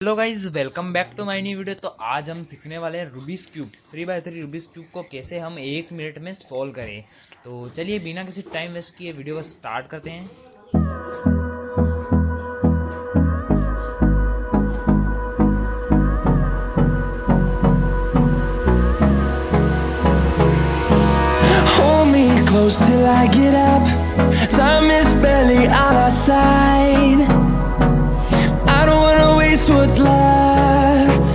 Hello guys, welcome back to my new video. तो आज हम सीखने वाले हैं Rubik's cube 3x3 Rubik's cube को कैसे हम 1 मिनट में सॉल्व करें। तो चलिए बिना किसी टाइम वेस्ट किए वीडियो को स्टार्ट करते हैं। Hold me close till I get up. Time is barely on our side. I don't wanna waste what's left.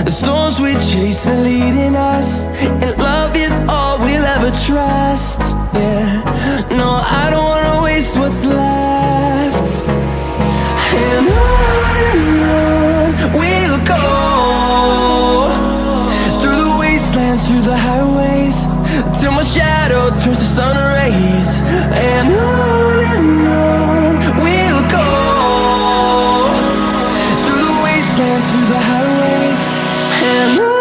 The storms we chase are leading us, and love is all we'll ever trust. Yeah, no, I don't wanna waste what's left. And on we'll go, through the wastelands, through the highways, till my shadow turns to sun rays. And on we'll go, through the wastelands, through the highways, and on.